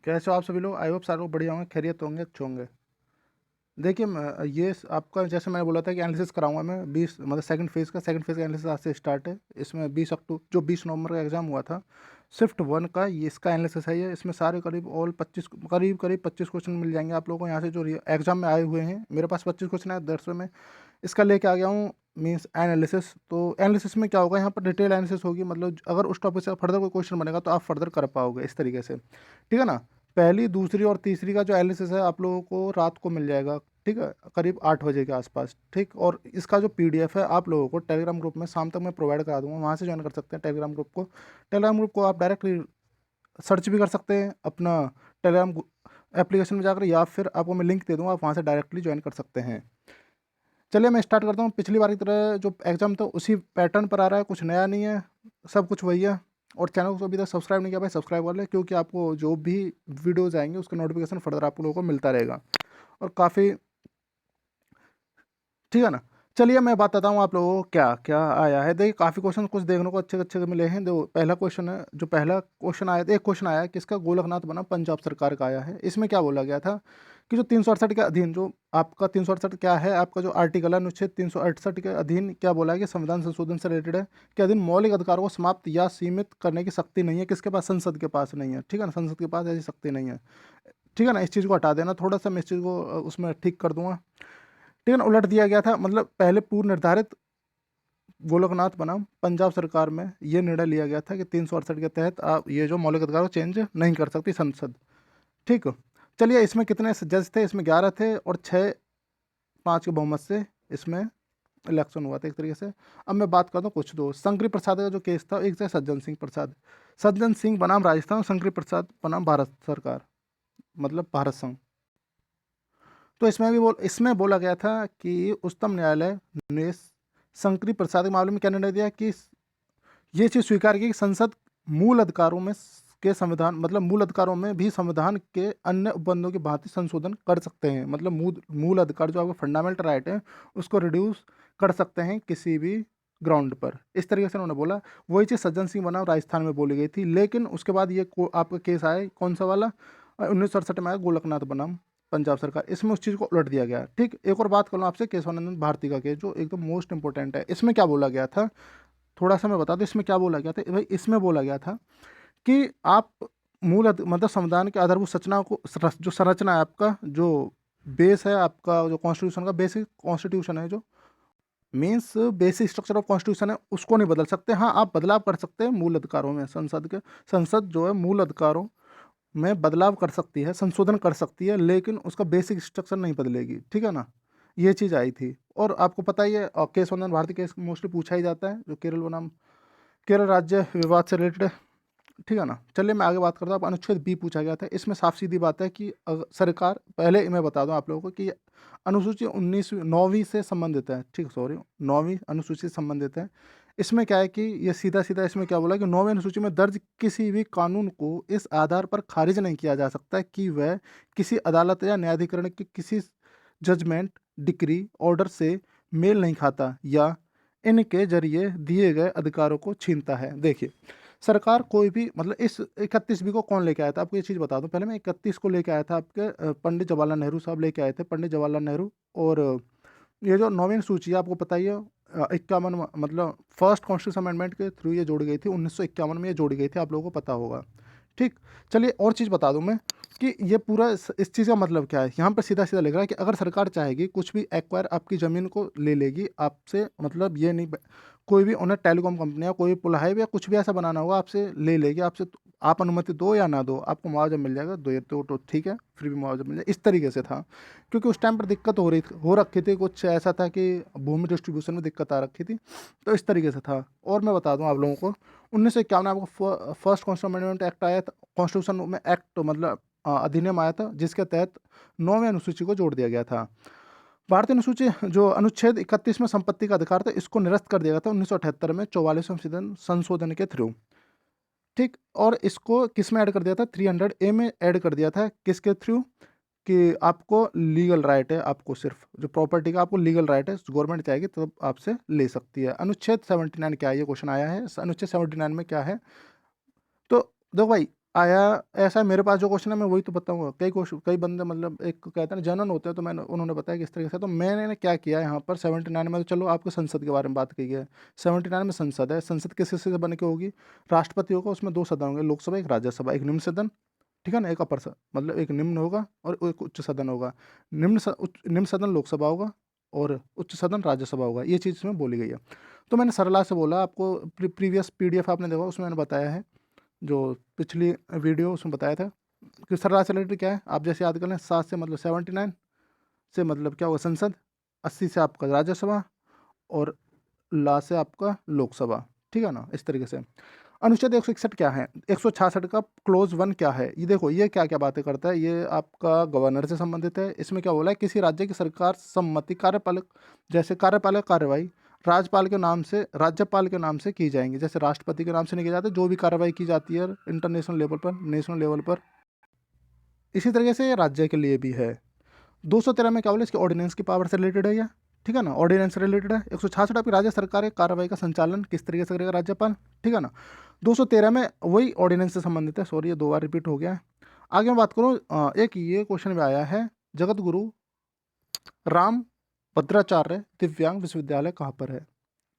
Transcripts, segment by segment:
कैसे हो आप सभी लोग? आई होप सारे लोग बढ़िया होंगे, खैरियत होंगे, अच्छे होंगे। देखिए आपका जैसे मैंने बोला था कि एनालिसिस कराऊंगा मैं 20 मतलब सेकंड फेज़ का एनालिसिस आज से स्टार्ट है। इसमें 20 नवंबर का एग्ज़ाम हुआ था, शिफ्ट 1 का ये इसका एनालिसिस है। ये इसमें सारे करीब 25 क्वेश्चन मिल जाएंगे आप लोगों को यहाँ से जो एग्ज़ाम में आए हुए हैं। मेरे पास 25 क्वेश्चन है, दरअसल में इसका लेके आ गया हूँ मीन्स एनालिसिस। तो एनालिसिस में क्या होगा, यहाँ पर डिटेल एनालिसिस होगी, मतलब अगर उस टॉपिक से फर्दर कोई क्वेश्चन बनेगा तो आप फर्दर कर पाओगे इस तरीके से, ठीक है ना। पहली, दूसरी और तीसरी का जो एनालिसिस है आप लोगों को रात को मिल जाएगा, ठीक है, करीब 8 बजे के आसपास, ठीक। और इसका जो पीडीएफ है आप लोगों को टेलीग्राम ग्रुप में शाम तक मैं प्रोवाइड करा दूंगा, वहाँ से ज्वाइन कर सकते हैं टेलीग्राम ग्रुप को। टेलीग्राम ग्रुप को आप डायरेक्टली सर्च भी कर सकते हैं अपना टेलीग्राम एप्लीकेशन में जाकर, या फिर आपको मैं लिंक दे दूँगा, आप वहाँ से डायरेक्टली ज्वाइन कर सकते हैं। चलिए मैं स्टार्ट करता हूँ। पिछली बार की तरह जो एग्ज़ाम था उसी पैटर्न पर आ रहा है, कुछ नया नहीं है, सब कुछ वही है। और चैनल को अभी तक सब्सक्राइब नहीं किया भाई, सब्सक्राइब कर ले, क्योंकि आपको जो भी वीडियोज़ आएंगे उसका नोटिफिकेशन फर्दर आप लोगों को मिलता रहेगा। और काफ़ी, ठीक है ना। चलिए मैं बताता हूँ आप लोगों को क्या क्या आया है। देखिए काफ़ी क्वेश्चन कुछ देखने को अच्छे अच्छे मिले हैं। देखो पहला क्वेश्चन है, जो पहला क्वेश्चन आया था, एक क्वेश्चन आया है किसका, गोलकनाथ बना पंजाब सरकार का आया है। इसमें क्या बोला गया था कि जो 368 के अधीन, जो आपका 368 क्या है, आपका जो आर्टिकल है अनुच्छेद 368 के अधीन क्या बोला है कि संविधान संशोधन से रिलेटेड है कि अधीन मौलिक अधिकारों को समाप्त या सीमित करने की शक्ति नहीं है। किसके पास? संसद के पास नहीं है, ठीक है ना, संसद के पास ऐसी शक्ति नहीं है, ठीक है ना। इस चीज़ को हटा देना, थोड़ा सा मैं इस चीज़ को उसमें ठीक कर दूंगा, ठीक है ना। उलट दिया गया था, मतलब पहले पूर्व निर्धारित गोलकनाथ बनाम पंजाब सरकार में ये निर्णय लिया गया था कि 368 के तहत आप ये जो मौलिक अधिकार को चेंज नहीं कर सकती संसद, ठीक हो। चलिए इसमें कितने जज थे? इसमें 11 थे और 6-5 के बहुमत से इसमें इलेक्शन हुआ था एक तरीके से। अब मैं बात करता हूँ कुछ दो। शंकरी प्रसाद का जो केस था, एक था सज्जन सिंह प्रसाद, सज्जन सिंह बनाम राजस्थान, शंकरी प्रसाद बनाम भारत सरकार, मतलब भारत संघ। तो इसमें बोला गया था कि उच्चतम न्यायालय ने शंकरी प्रसाद के मामले में क्या निर्णय दिया कि ये चीज़ स्वीकार की कि संसद मूल अधिकारों में के संविधान, मतलब मूल अधिकारों में भी संविधान के अन्य उपबंधों की भांति संशोधन कर सकते हैं। मतलब मूल अधिकार जो आपका फंडामेंटल राइट है उसको रिड्यूस कर सकते हैं किसी भी ग्राउंड पर, इस तरीके से उन्होंने बोला। वही चीज़ सज्जन सिंह बनाम राजस्थान में बोली गई थी। लेकिन उसके बाद ये आपका केस आया, कौन सा वाला, 1967 में आया गोलकनाथ बनाम पंजाब सरकार, इसमें उस चीज़ को उलट दिया गया, ठीक। एक और बात कर लूँ आपसे, केशवानंद भारती का केस जो एकदम मोस्ट इंपॉर्टेंट है। इसमें क्या बोला गया था, थोड़ा सा मैं बता दूं इसमें क्या बोला गया था भाई। इसमें बोला गया था कि आप मतलब संविधान के आधारभूत संरचना को, जो संरचना है आपका, जो बेस है आपका, जो कॉन्स्टिट्यूशन का बेसिक कॉन्स्टिट्यूशन है, जो means basic structure of constitution है, उसको नहीं बदल सकते। हाँ आप बदलाव कर सकते हैं मूल अधिकारों में, संसद जो है मूल अधिकारों में बदलाव कर सकती है, संशोधन कर सकती है, लेकिन उसका बेसिक स्ट्रक्चर नहीं बदलेगी, ठीक है ना। ये चीज़ आई थी। और आपको पता ही है केशवानंद भारती केस मोस्टली पूछा ही जाता है, जो केरल राज्य विवाद से रिलेटेड है, ठीक है ना। चलिए मैं आगे बात करता हूँ। अब अनुच्छेद बी पूछा गया था। इसमें साफ सीधी बात है कि सरकार, पहले मैं बता दूं आप लोगों को कि अनुसूची 9वीं से संबंधित है, ठीक, सॉरी 9वीं अनुसूची से संबंधित है। इसमें क्या है कि ये सीधा सीधा इसमें क्या बोला कि 9वीं अनुसूची में दर्ज किसी भी कानून को इस आधार पर खारिज नहीं किया जा सकता कि वह किसी अदालत या न्यायाधिकरण की किसी जजमेंट, डिक्री, ऑर्डर से मेल नहीं खाता या इनके जरिए दिए गए अधिकारों को छीनता है। देखिए सरकार कोई भी, मतलब इस 31 बी को कौन लेके आया था, आपको ये चीज़ बता दूं। पहले मैं 31 को लेके आया था, आपके पंडित जवाहरलाल नेहरू साहब लेके आए थे, पंडित जवाहरलाल नेहरू। और ये जो नौवीं सूची है आपको पता ही है, 51 मतलब फर्स्ट कॉन्स्टिट्यूशन अमेंडमेंट के थ्रू ये जोड़ी गई थी, 1951 में ये जोड़ी गई थी, आप लोगों को पता होगा, ठीक। चलिए और चीज़ बता दूं मैं कि ये पूरा इस चीज़ का मतलब क्या है। यहाँ पर सीधा सीधा लिख रहा है कि अगर सरकार चाहेगी कुछ भी एक्वायर आपकी ज़मीन को ले लेगी आपसे, मतलब ये नहीं, कोई भी उन्हें टेलीकॉम कंपनियां, कोई पुल हाईवे या कुछ भी ऐसा बनाना होगा आपसे ले लेगी, आपसे आप अनुमति दो या ना दो, आपको मुआवजा मिल जाएगा, दो ये तो ठीक है, फिर भी मुआवजा मिल जाएगा, इस तरीके से था। क्योंकि उस टाइम पर दिक्कत हो रखी थी, कुछ ऐसा था कि भूमि डिस्ट्रीब्यूशन में दिक्कत आ रखी थी, तो इस तरीके से था। और मैं बता दूं आप लोगों को, 1951 में आपको फर्स्ट कॉन्स्टिट्यूशन अमेंडमेंट एक्ट आया था, कॉन्स्टिट्यूशन में एक्ट मतलब अधिनियम आया था, जिसके तहत 9वीं अनुसूची को जोड़ दिया गया था। भारतीय अनुसूची जो अनुच्छेद 31 में संपत्ति का अधिकार था, इसको निरस्त कर दिया गया था 1978 में 44वें संशोधन के थ्रू, ठीक। और इसको किस में ऐड कर दिया था, 300A में ऐड कर दिया था, किसके थ्रू, कि आपको लीगल राइट है, आपको सिर्फ जो प्रॉपर्टी का आपको लीगल राइट है, गवर्नमेंट चाहेगी तो आपसे ले सकती है। अनुच्छेद 79 क्या है, ये क्वेश्चन आया है, अनुच्छेद 79 में क्या है। तो देखो भाई, आया ऐसा है, मेरे पास जो क्वेश्चन है मैं वही तो बताऊंगा। कई क्वेश्चन, कई बंदे मतलब एक कहते हैं ना जनरल होते हैं, तो मैंने उन्होंने बताया किस तरीके से। तो मैंने क्या किया यहाँ पर 79 में, तो चलो आपको संसद के बारे में बात की है। 79 में संसद है। संसद किस हिस्से से बन के होगी? राष्ट्रपति होगा, उसमें दो सदन होंगे, लोकसभा एक राज्यसभा, एक निम्न सदन, ठीक है ना, एक अपर मतलब एक निम्न होगा और एक उच्च सदन होगा। निम्न सदन लोकसभा होगा और उच्च सदन राज्यसभा होगा, ये चीज़ इसमें बोली गई है। तो मैंने सरला से बोला आपको, प्रीवियस पीडीएफ आपने देखा उसमें मैंने बताया है, जो पिछली वीडियो उसमें बताया था कि सरला से रिलेटेड क्या है। आप जैसे याद कर लें, 7 से मतलब 79 से मतलब क्या होगा संसद, 80 से आपका राज्यसभा और ला से आपका लोकसभा, ठीक है ना, इस तरीके से। अनुच्छेद 161 क्या है? 166 का क्लोज 1 क्या है? ये देखो, ये क्या क्या बातें करता है, ये आपका गवर्नर से संबंधित है। इसमें क्या बोला है? किसी राज्य की सरकार सम्मति कार्यपालक, जैसे कार्यपालक कार्यवाही राज्यपाल के नाम से, राज्यपाल के नाम से की जाएंगी। जैसे राष्ट्रपति के नाम से नहीं की जाती, जो भी कार्रवाई की जाती है इंटरनेशनल लेवल पर, नेशनल लेवल पर, इसी तरीके से ये राज्य के लिए भी है। 213 में क्या बोले? इसके ऑर्डिनेंस की पावर से रिलेटेड है ये, ठीक है ना, ऑर्डिनेंस से रिलेटेड है। 166 आपकी राज्य सरकार की कार्रवाई का संचालन किस तरीके से करेगा? राज्यपाल, ठीक है ना। 213 में वही ऑर्डिनेंस से संबंधित है, सॉरी ये दो बार रिपीट हो गया है। आगे मैं बात करूँ, एक ये क्वेश्चन में आया है, जगत गुरु राम भद्राचार्य दिव्यांग विश्वविद्यालय कहाँ पर है?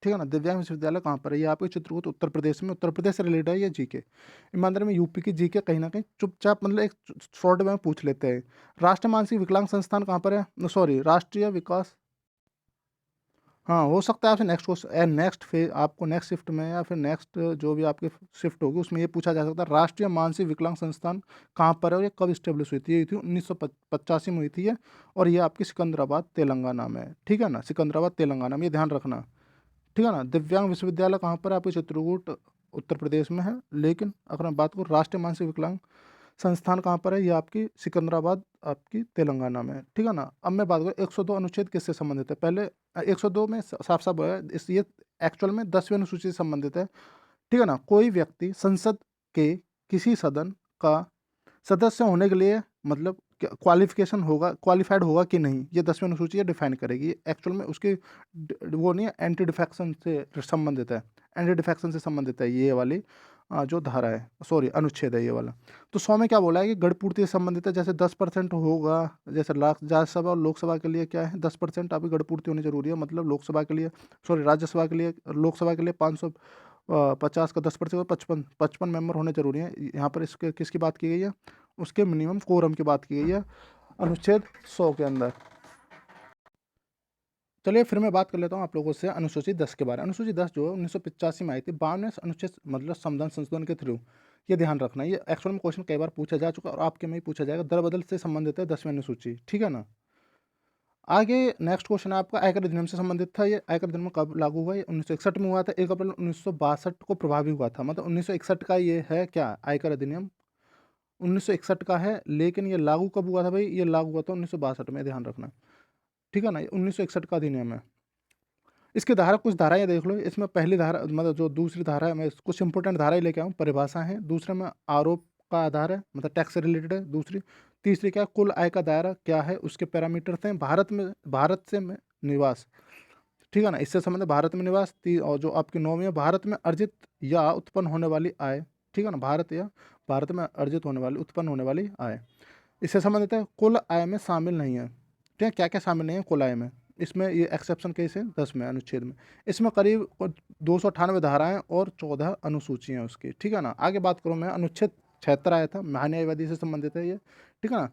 ठीक है ना, दिव्यांग विश्वविद्यालय कहाँ पर है? ये आपके चित्रकूट उत्तर प्रदेश में, उत्तर प्रदेश से रिलेटेड है ये जीके। ईमानदारी में यूपी की जीके कहीं ना कहीं चुपचाप मतलब एक शॉर्ट में पूछ लेते हैं। राष्ट्रीय मानसिक विकलांग संस्थान कहाँ पर है? सॉरी, राष्ट्रीय विकास, हाँ हो सकता है आपसे नेक्स्ट क्वेश्चन, नेक्स्ट फेज आपको नेक्स्ट शिफ्ट में या फिर नेक्स्ट जो भी आपकी शिफ्ट होगी उसमें ये पूछा जा सकता है, राष्ट्रीय मानसिक विकलांग संस्थान कहाँ पर है और ये कब स्टेब्लिश हुई थी? ये थी 1985 में हुई थी ये, और ये आपकी सिकंदराबाद तेलंगाना में है, ठीक है ना, सिकंदराबाद तेलंगाना में, ये ध्यान रखना, ठीक है ना। दिव्यांग विश्वविद्यालय कहाँ पर है? आपके चित्रकूट उत्तर प्रदेश में है। लेकिन अगर मैं बात करूँ राष्ट्रीय मानसिक विकलांग संस्थान कहाँ पर है, ये आपकी सिकंदराबाद आपकी तेलंगाना में है, ठीक है ना। अब मैं बात करूँ 102 अनुच्छेद किससे संबंधित है? पहले 102 में साफ साफ है इस, ये एक्चुअल में 10वीं अनुसूची से संबंधित है, ठीक है ना। कोई व्यक्ति संसद के किसी सदन का सदस्य होने के लिए मतलब क्वालिफिकेशन होगा, क्वालिफाइड होगा कि नहीं, ये 10वीं अनुसूची ये डिफाइन करेगी। एक्चुअल में उसकी वो नहीं है, एंटी डिफेक्शन से संबंधित है, एंटी डिफेक्शन से संबंधित है ये वाली जो धारा है, सॉरी अनुच्छेद है ये वाला। तो 100 में क्या बोला है कि गढ़पूर्ति से संबंधित है, जैसे 10% होगा, जैसे राज्यसभा और लोकसभा के लिए क्या है 10% आपकी गढ़पूर्ति होनी जरूरी है, मतलब लोकसभा के लिए, सॉरी राज्यसभा के लिए, लोकसभा के लिए 550 का 10% 55 55 मेंबर होने जरूरी है। यहाँ पर इसके किसकी बात की गई है? उसके मिनिमम कोरम की बात की गई है अनुच्छेद 100 के अंदर। चलिए फिर मैं बात कर लेता हूँ आप लोगों से अनुसूची 10 के बारे में। अनुसूची 10 जो है 1985 में आई थी, 52वें अनुच्छेद मतलब संविधान संशोधन के थ्रू। ये ध्यान रखना, ये एक्चुअल में क्वेश्चन कई बार पूछा जा चुका है और आपके में ही पूछा जाएगा, दर बदल से संबंधित है 10वीं अनुसूची, ठीक है ना। आगे नेक्स्ट क्वेश्चन है आपका, आयकर अधिनियम से संबंधित था। ये आयकर अधिनियम कब लागू हुआ? ये 1961 में हुआ था, 1 अप्रैल 1962 को प्रभावी हुआ था। मतलब 1961 का ये है क्या, आयकर अधिनियम 1961 का है, लेकिन ये लागू कब हुआ था भाई? ये लागू हुआ था 1962 में, ध्यान रखना, ठीक है ना। 1961 का अधिनियम है। इसकी धारा, कुछ धाराएं देख लो, इसमें पहली धारा मतलब जो दूसरी धारा है, मैं कुछ इंपॉर्टेंट धाराएं लेके आऊँ, परिभाषा है। दूसरे में आरोप का आधार है, मतलब टैक्स से रिलेटेड है। दूसरी, तीसरी क्या, कुल आय का दायरा क्या है, उसके पैरामीटर्स हैं। भारत से में निवास, ठीक है ना, इससे संबंधित भारत में निवास। और जो आपकी 9वीं है, भारत में अर्जित या उत्पन्न होने वाली आय, ठीक है ना, भारत में अर्जित होने वाली, उत्पन्न होने वाली आय, इससे संबंधित है। कुल आय में शामिल नहीं है, ठीक है, क्या क्या शामिल नहीं है कुल आय में, इसमें ये एक्सेप्शन केस है 10 में अनुच्छेद में। इसमें करीब 298 धाराएं और 14 अनुसूचियां उसकी, ठीक है ना। आगे बात करूँ मैं, अनुच्छेद 76 आया था, महान्यायवादी से संबंधित है ये, ठीक है ना।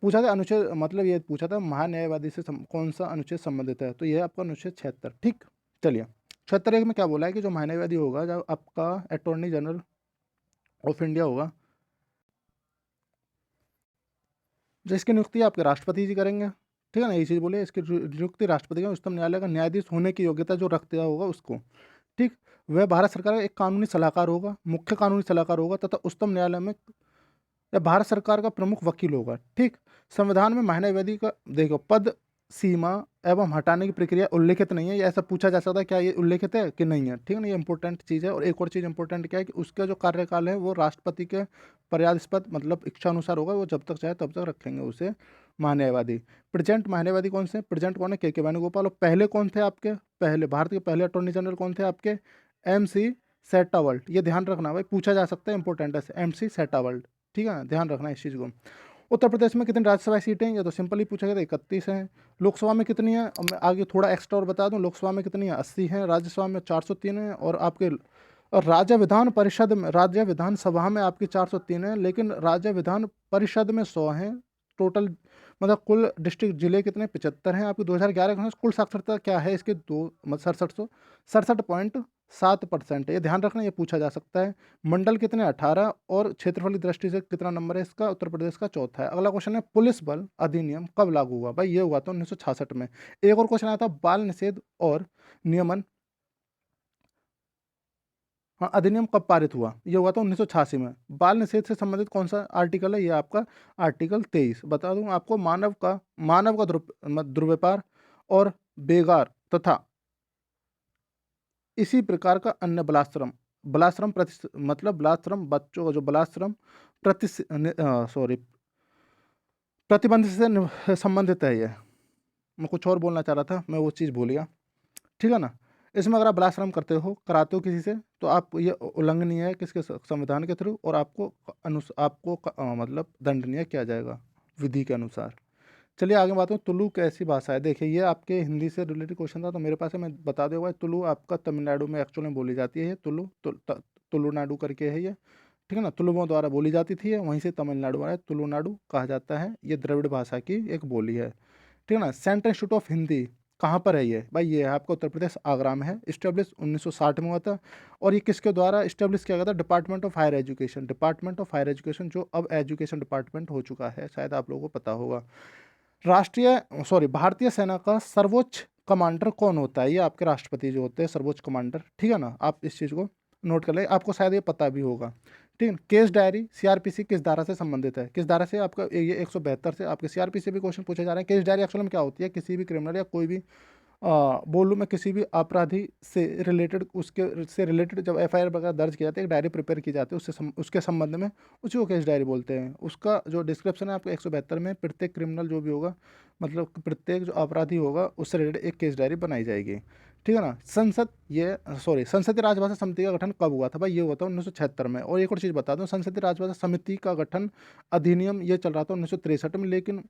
पूछा था अनुच्छेद, मतलब ये पूछा था महान्यायवादी से कौन सा अनुच्छेद संबंधित है, तो ये आपका अनुच्छेद 76, ठीक। चलिए 76 एक में क्या बोला है कि जो महान्यायवादी होगा, जब आपका अटॉर्नी जनरल ऑफ इंडिया होगा, जिसकी नियुक्ति आपके राष्ट्रपति जी करेंगे, ठीक है ना, ये चीज़ बोले, इसकी नियुक्ति राष्ट्रपति का, उच्चतम न्यायालय का न्यायाधीश होने की योग्यता जो रखता होगा उसको, ठीक। वह भारत सरकार का एक कानूनी सलाहकार होगा, मुख्य कानूनी सलाहकार होगा, तथा उच्चतम न्यायालय में या भारत सरकार का प्रमुख वकील होगा, ठीक। संविधान में महान्यायवादी का देखो पद, सीमा एवं हटाने की प्रक्रिया उल्लेखित नहीं है। ये ऐसा पूछा जा सकता है, क्या ये उल्लेखित है कि नहीं है, ठीक है ना, ये इंपॉर्टेंट चीज़ है। और एक और चीज़ इंपॉर्टेंट क्या है कि उसका जो कार्यकाल है वो राष्ट्रपति के पर्यादिस्पद मतलब इच्छा अनुसार होगा, वो जब तक चाहे तब तक रखेंगे उसे महान्यायवादी। प्रेजेंट महान्यायवादी कौन से? प्रेजेंट कौन है? के वेणुगोपाल। और पहले कौन थे आपके? पहले भारत के पहले अटॉर्नी जनरल कौन थे आपके? MC सेटावर्ल्ड, ये ध्यान रखना भाई, पूछा जा सकता है, इंपॉर्टेंट है, MC सेटावर्ल्ड, ठीक है ना, ध्यान रखना इस चीज़ को। उत्तर प्रदेश में कितनी राज्यसभा सीटें हैं, ये तो सिंपल ही पूछा गया था, 31 हैं। लोकसभा में कितनी है, अब मैं आगे थोड़ा एक्स्ट्रा और बता दूं, लोकसभा में कितनी है, 80 हैं, राज्यसभा में 403 है, और आपके और राज्य विधान परिषद में, राज्य विधानसभा में आपकी 403 है, लेकिन राज्य विधान परिषद में 100 हैं टोटल। मतलब कुल डिस्ट्रिक्ट जिले कितने, 75 हैं आपके। 2011 के अनुसार कुल साक्षरता क्या है इसके, 67.7%। ये ध्यान रखना, ये पूछा जा सकता है। मंडल कितने, 18, और क्षेत्रफल की दृष्टि से कितना नंबर है इसका, उत्तर प्रदेश का चौथा है। अगला क्वेश्चन है, पुलिस बल अधिनियम कब लागू हुआ, भाई ये हुआ था 1966 में। एक और क्वेश्चन आया था, बाल निषेध और नियमन, हाँ, अधिनियम कब पारित हुआ, ये हुआ था 1986 में। बाल निषेध से संबंधित कौन सा आर्टिकल है, ये आपका आर्टिकल 23। बता दूं आपको, मानव का दुर्व्यापार और बेगार तथा इसी प्रकार का अन्य बलाश्रम, मतलब बलाश्रम, बच्चों का जो बलाश्रम प्रति सॉरी प्रतिबंध से संबंधित है ये। मैं कुछ और बोलना चाह रहा था, मैं वो चीज़ भूल गया, ठीक है ना। इसमें अगर आप बलात्कार करते हो, कराते हो किसी से, तो आप ये उल्लंघनीय है किसके, संविधान के थ्रू, और मतलब दंडनीय किया जाएगा विधि के अनुसार। चलिए आगे बात हो, तुलु कैसी भाषा है। देखिए ये आपके हिंदी से रिलेटेड क्वेश्चन था, तो मेरे पास है, मैं बता दूंगा। तुलु आपका तमिलनाडु में एक्चुअल में बोली जाती है, तुलुनाडु करके है ये, ठीक है ना। तुलुओं द्वारा बोली जाती थी, वहीं से तमिलनाडु आया, तुलुनाडु कहा जाता है। ये द्रविड़ भाषा की एक बोली है, ठीक है ना। सेंट्रल इंस्टीट्यूट ऑफ हिंदी कहाँ पर है ये, भाई ये है आपका उत्तर प्रदेश, आगरा में है। इस्टेब्लिश 1960 में हुआ था, और ये किसके द्वारा इस्टेब्लिश किया गया था, डिपार्टमेंट ऑफ हायर एजुकेशन, जो अब एजुकेशन डिपार्टमेंट हो चुका है, शायद आप लोगों को पता होगा। भारतीय सेना का सर्वोच्च कमांडर कौन होता है, ये आपके राष्ट्रपति जो होते हैं सर्वोच्च कमांडर, ठीक है ना। आप इस चीज़ को नोट कर ले, आपको शायद ये पता भी होगा, ठीक है। केस डायरी सीआरपीसी किस धारा से संबंधित है, किस धारा से, आपका ये 172 से। आपके सीआरपीसी से भी क्वेश्चन पूछे जा रहे हैं। केस डायरी एक्चुअल में क्या होती है, किसी भी क्रिमिनल या कोई भी बोलूँ मैं, किसी भी अपराधी से रिलेटेड, उसके से रिलेटेड जब एफआईआर वगैरह दर्ज किया जाता है, एक डायरी प्रिपेयर की जाती है उसके संबंध में, उसी को केस डायरी बोलते हैं। उसका जो डिस्क्रिप्शन है आपको 172 में, प्रत्येक क्रिमिनल जो भी होगा, मतलब प्रत्येक जो अपराधी होगा उससे रिलेटेड एक केस डायरी बनाई जाएगी, ठीक है ना। संसदीय राजभाषा समिति का गठन कब हुआ था, भाई ये हुआ था 1976 में। और एक और चीज़ बता दूं, संसदीय राजभाषा समिति का गठन अधिनियम ये चल रहा था 1963 में, लेकिन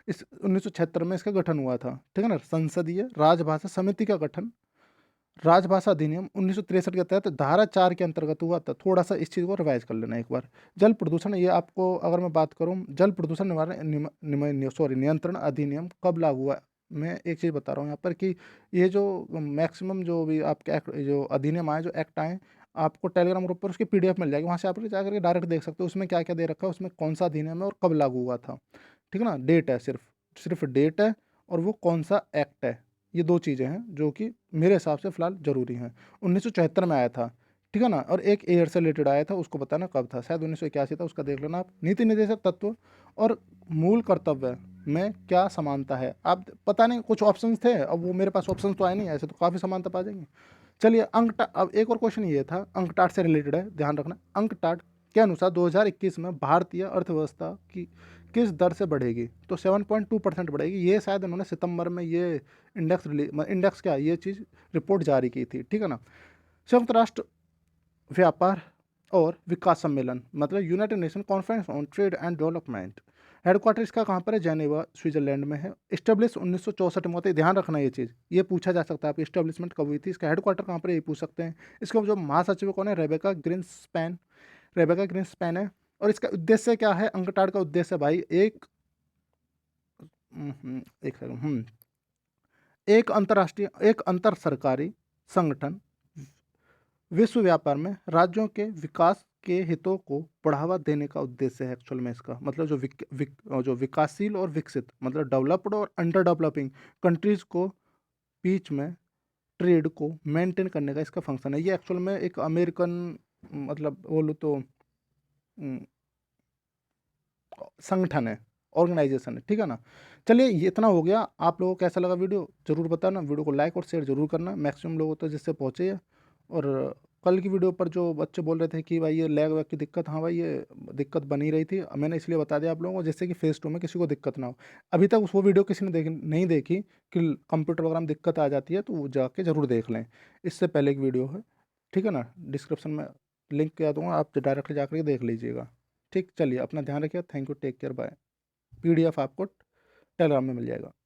इस 1976 में इसका गठन हुआ था, ठीक है ना। संसदीय राजभाषा समिति का गठन राजभाषा अधिनियम 1963 के तहत धारा 4 के अंतर्गत हुआ था। थोड़ा सा इस चीज़ को रिवाइज कर लेना एक बार। जल प्रदूषण, ये आपको अगर मैं बात करूं, जल प्रदूषण नियंत्रण अधिनियम कब लागू हुआ। मैं एक चीज़ बता रहा हूँ यहाँ पर कि ये जो मैक्सिमम जो भी आपके जो अधिनियम आए, जो एक्ट आए, आपको टेलीग्राम ग्रुप पर उसकी PDF मिल जाएगी, वहाँ से आप जाकर के डायरेक्ट देख सकते हो उसमें क्या क्या दे रखा है, उसमें कौन सा अधिनियम है और कब लागू हुआ था, ठीक है ना। डेट है, सिर्फ डेट है, और वो कौन सा एक्ट है, ये दो चीज़ें हैं जो कि मेरे हिसाब से फिलहाल जरूरी हैं। 1974 में आया था, ठीक है ना। और एक एयर से रिलेटेड आया था, उसको बताना कब था, शायद 1981 था, उसका देख लेना आप। नीति निर्देशक तत्व और मूल कर्तव्य में क्या समानता है, आप पता नहीं, कुछ ऑप्शंस थे, अब वो मेरे पास ऑप्शंस तो आए नहीं, ऐसे तो काफ़ी समानता पा जाएंगे। चलिए अब एक और क्वेश्चन ये था, अंकटाट से रिलेटेड है, ध्यान रखना। अंकटाट के अनुसार 2021 में भारतीय अर्थव्यवस्था की किस दर से बढ़ेगी, तो 7.2% बढ़ेगी। ये शायद उन्होंने सितंबर में ये इंडेक्स क्या, ये चीज़ रिपोर्ट जारी की थी, ठीक है ना। संयुक्त राष्ट्र व्यापार और विकास सम्मेलन, मतलब United nation conference on trade and development, headquarter इसका कहाँ पर है, जेनेवा स्विट्जरलैंड में है। इस्टेब्लिश 1964 में होता है, ध्यान रखना ये चीज़, ये पूछा जा सकता है आपकी इस्टेब्लिशमेंट कब हुई थी, इसका हेडक्वार्टर कहाँ पर है, ये पूछ सकते हैं। इसका जो महासचिव कौन है, रेबेका ग्रीन्सपैन है। और इसका उद्देश्य क्या है, अंकटाड का उद्देश्य भाई एक सेकंड, एक अंतर सरकारी संगठन विश्व व्यापार में राज्यों के विकास के हितों को बढ़ावा देने का उद्देश्य है एक्चुअल में इसका। मतलब जो विकासशील और विकसित, मतलब डेवलप्ड और अंडर डेवलपिंग कंट्रीज को बीच में ट्रेड को मेंटेन करने का इसका फंक्शन है। ये एक्चुअल में एक अमेरिकन, मतलब बोलूँ तो संगठन है, ऑर्गेनाइजेशन है, ठीक है ना। चलिए ये इतना हो गया। आप लोगों को कैसा लगा वीडियो जरूर बताना, वीडियो को लाइक और शेयर जरूर करना, मैक्सिमम लोगों तक जिससे पहुँचे। और कल की वीडियो पर जो बच्चे बोल रहे थे कि भाई ये लैग वैग की दिक्कत, हाँ भाई ये दिक्कत बनी रही थी, मैंने इसलिए बता दिया आप लोगों को, जिससे कि फेस 2 में किसी को दिक्कत ना हो। अभी तक वो वीडियो किसी ने नहीं देखी कि कंप्यूटर वगैरह में दिक्कत आ जाती है, तो वो जाके जरूर देख लें, इससे पहले की वीडियो है। ठीक है ना? डिस्क्रिप्शन में लिंक किया दूँगा, आप डायरेक्टली जाकर के देख लीजिएगा। ठीक, चलिए अपना ध्यान रखिए, thank you, take care, bye. PDF आपको टेलीग्राम में मिल जाएगा।